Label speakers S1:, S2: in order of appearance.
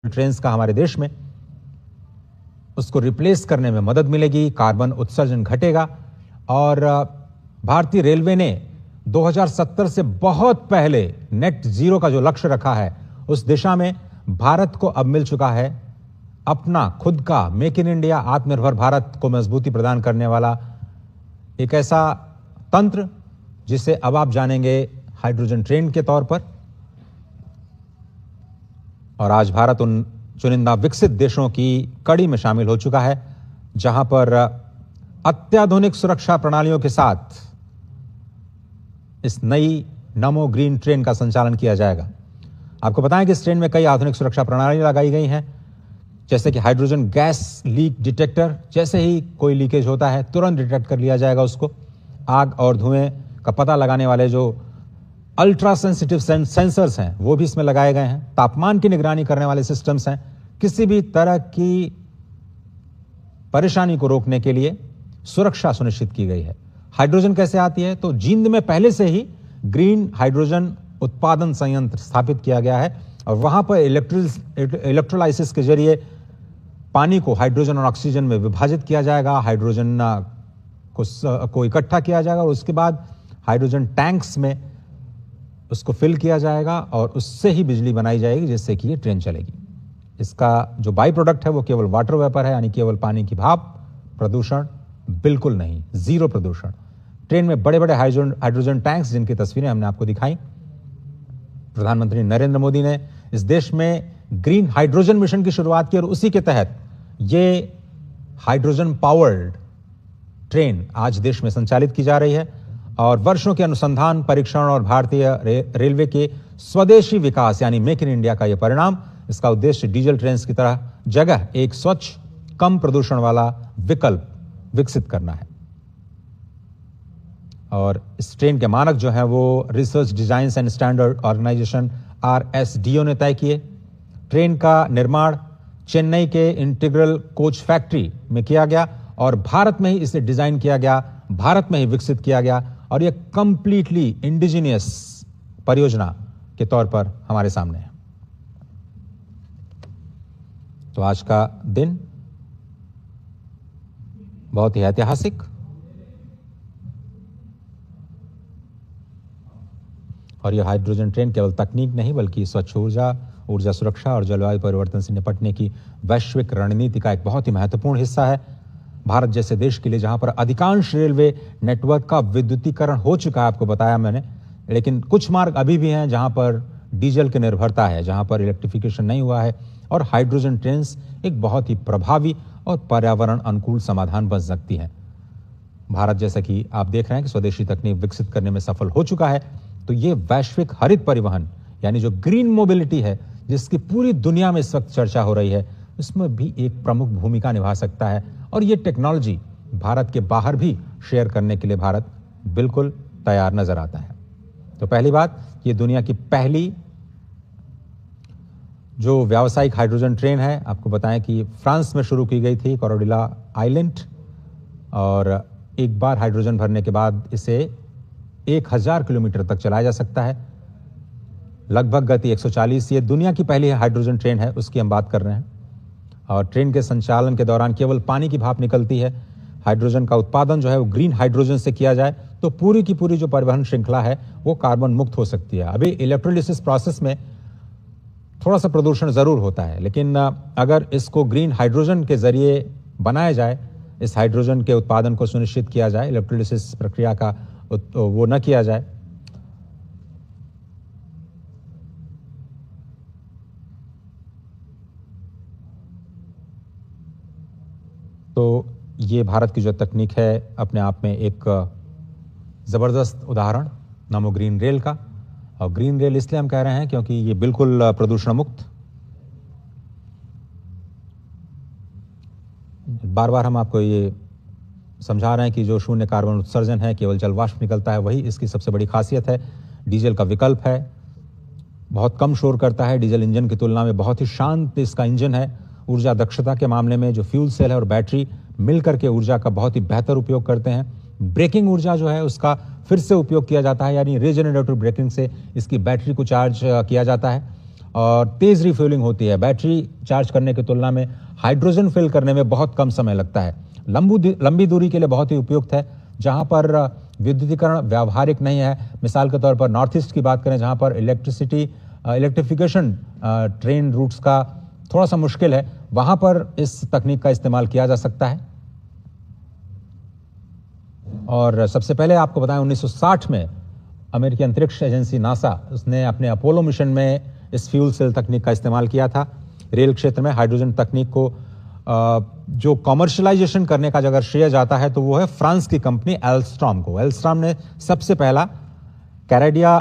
S1: Trains का हमारे देश में, उसको रिप्लेस करने में मदद मिलेगी, कार्बन उत्सर्जन घटेगा। और भारतीय रेलवे ने 2070 से बहुत पहले नेट जीरो का जो लक्ष्य रखा है, उस दिशा में भारत को अब मिल चुका है अपना खुद का मेक इन इंडिया, आत्मनिर्भर भारत को मजबूती प्रदान करने वाला एक ऐसा तंत्र जिसे अब आप जानेंगे हाइड्रोजन ट्रेन के तौर पर। और आज भारत उन चुनिंदा विकसित देशों की कड़ी में शामिल हो चुका है जहां पर अत्याधुनिक सुरक्षा प्रणालियों के साथ इस नई नमो ग्रीन ट्रेन का संचालन किया जाएगा। आपको बताएं कि इस ट्रेन में कई आधुनिक सुरक्षा प्रणालियां लगाई गई हैं, जैसे कि हाइड्रोजन गैस लीक डिटेक्टर। जैसे ही कोई लीकेज होता है तुरंत डिटेक्ट कर लिया जाएगा उसको। आग और धुएं का पता लगाने वाले जो अल्ट्रा सेंसिटिव सेंसर्स हैं वो भी इसमें लगाए गए हैं। तापमान की निगरानी करने वाले सिस्टम्स हैं। किसी भी तरह की परेशानी को रोकने के लिए सुरक्षा सुनिश्चित की गई है। हाइड्रोजन कैसे आती है? तो जींद में पहले से ही ग्रीन हाइड्रोजन उत्पादन संयंत्र स्थापित किया गया है और वहां पर इलेक्ट्रोलाइसिस के जरिए पानी को हाइड्रोजन और ऑक्सीजन में विभाजित किया जाएगा। हाइड्रोजन को इकट्ठा किया जाएगा और उसके बाद हाइड्रोजन टैंक्स में उसको फिल किया जाएगा और उससे ही बिजली बनाई जाएगी, जिससे कि ये ट्रेन चलेगी। इसका जो बाई प्रोडक्ट है वो केवल वाटर वेपर है, यानी केवल पानी की भाप। प्रदूषण बिल्कुल नहीं, जीरो प्रदूषण। ट्रेन में बड़े बड़े हाइड्रोजन टैंक्स, जिनकी तस्वीरें हमने आपको दिखाई। प्रधानमंत्री नरेंद्र मोदी ने इस देश में ग्रीन हाइड्रोजन मिशन की शुरुआत की और उसी के तहत ये हाइड्रोजन पावर्ड ट्रेन आज देश में संचालित की जा रही है। और वर्षों के अनुसंधान, परीक्षण और भारतीय रेलवे के स्वदेशी विकास यानी मेक इन इंडिया का यह परिणाम। इसका उद्देश्य डीजल ट्रेन की तरह जगह एक स्वच्छ, कम प्रदूषण वाला विकल्प विकसित करना है। और इस ट्रेन के मानक जो है वो research design and standard organisation RSDO ने तय किए। ट्रेन का निर्माण चेन्नई के इंटीग्रल कोच फैक्ट्री में किया गया और भारत में ही इसे डिजाइन किया गया, भारत में ही विकसित किया गया और यह कंप्लीटली इंडिजिनियस परियोजना के तौर पर हमारे सामने है। तो आज का दिन बहुत ही ऐतिहासिक और यह हाइड्रोजन ट्रेन केवल तकनीक नहीं बल्कि स्वच्छ ऊर्जा सुरक्षा और जलवायु परिवर्तन से निपटने की वैश्विक रणनीति का एक बहुत ही महत्वपूर्ण हिस्सा है। भारत जैसे देश के लिए जहां पर अधिकांश रेलवे नेटवर्क का विद्युतीकरण हो चुका है, आपको बताया मैंने, लेकिन कुछ मार्ग अभी भी हैं जहां पर डीजल की निर्भरता है, जहां पर इलेक्ट्रिफिकेशन नहीं हुआ है और हाइड्रोजन ट्रेन्स एक बहुत ही प्रभावी और पर्यावरण अनुकूल समाधान बन सकती हैं। भारत जैसा कि आप देख रहे हैं कि स्वदेशी तकनीक विकसित करने में सफल हो चुका है, तो ये वैश्विक हरित परिवहन यानी जो ग्रीन मोबिलिटी है, जिसकी पूरी दुनिया में इस वक्त चर्चा हो रही है, इसमें भी एक प्रमुख भूमिका निभा सकता है। और ये टेक्नोलॉजी भारत के बाहर भी शेयर करने के लिए भारत बिल्कुल तैयार नजर आता है। तो पहली बात, ये दुनिया की पहली जो व्यावसायिक हाइड्रोजन ट्रेन है। आपको बताएं कि फ्रांस में शुरू की गई थी, कोरोडिला आइलैंड, और एक बार हाइड्रोजन भरने के बाद इसे 1000 किलोमीटर तक चलाया जा सकता है, लगभग गति 140। ये दुनिया की पहली हाइड्रोजन ट्रेन है, उसकी हम बात कर रहे हैं। और ट्रेन के संचालन के दौरान केवल पानी की भाप निकलती है। हाइड्रोजन का उत्पादन जो है वो ग्रीन हाइड्रोजन से किया जाए तो पूरी की पूरी जो परिवहन श्रृंखला है वो कार्बन मुक्त हो सकती है। अभी इलेक्ट्रोलिसिस प्रोसेस में थोड़ा सा प्रदूषण जरूर होता है, लेकिन अगर इसको ग्रीन हाइड्रोजन के जरिए बनाया जाए, इस हाइड्रोजन के उत्पादन को सुनिश्चित किया जाए, इलेक्ट्रोलिसिस प्रक्रिया का वो न किया जाए, तो ये भारत की जो तकनीक है अपने आप में एक जबरदस्त उदाहरण नमो ग्रीन रेल का। और ग्रीन रेल इसलिए हम कह रहे हैं क्योंकि ये बिल्कुल प्रदूषण मुक्त। बार बार हम आपको ये समझा रहे हैं कि जो शून्य कार्बन उत्सर्जन है, केवल जल वाष्प निकलता है, वही इसकी सबसे बड़ी खासियत है। डीजल का विकल्प है, बहुत कम शोर करता है, डीजल इंजन की तुलना में बहुत ही शांत इसका इंजन है। ऊर्जा दक्षता के मामले में जो फ्यूल सेल है और बैटरी मिलकर के ऊर्जा का बहुत ही बेहतर उपयोग करते हैं। ब्रेकिंग ऊर्जा जो है उसका फिर से उपयोग किया जाता है, यानी रीजनरेटिव ब्रेकिंग से इसकी बैटरी को चार्ज किया जाता है। और तेज रिफ्यूलिंग होती है। बैटरी चार्ज करने की तुलना में हाइड्रोजन फिल करने में बहुत कम समय लगता है। लंबी दूरी के लिए बहुत ही उपयुक्त है। जहां पर विद्युतीकरण व्यावहारिक नहीं है, मिसाल के तौर पर नॉर्थ ईस्ट की बात करें, जहां पर इलेक्ट्रिफिकेशन ट्रेन रूट्स का थोड़ा सा मुश्किल है, वहां पर इस तकनीक का इस्तेमाल किया जा सकता है। और सबसे पहले आपको बताएं, 1960 में अमेरिकी अंतरिक्ष एजेंसी नासा, उसने अपने अपोलो मिशन में इस फ्यूल सेल तकनीक का इस्तेमाल किया था। रेल क्षेत्र में हाइड्रोजन तकनीक को जो कॉमर्शलाइजेशन करने का अगर श्रेय जाता है तो वो है फ्रांस की कंपनी एल्स्ट्रॉम को। एल्स्ट्रॉम ने सबसे पहला कैनेडिया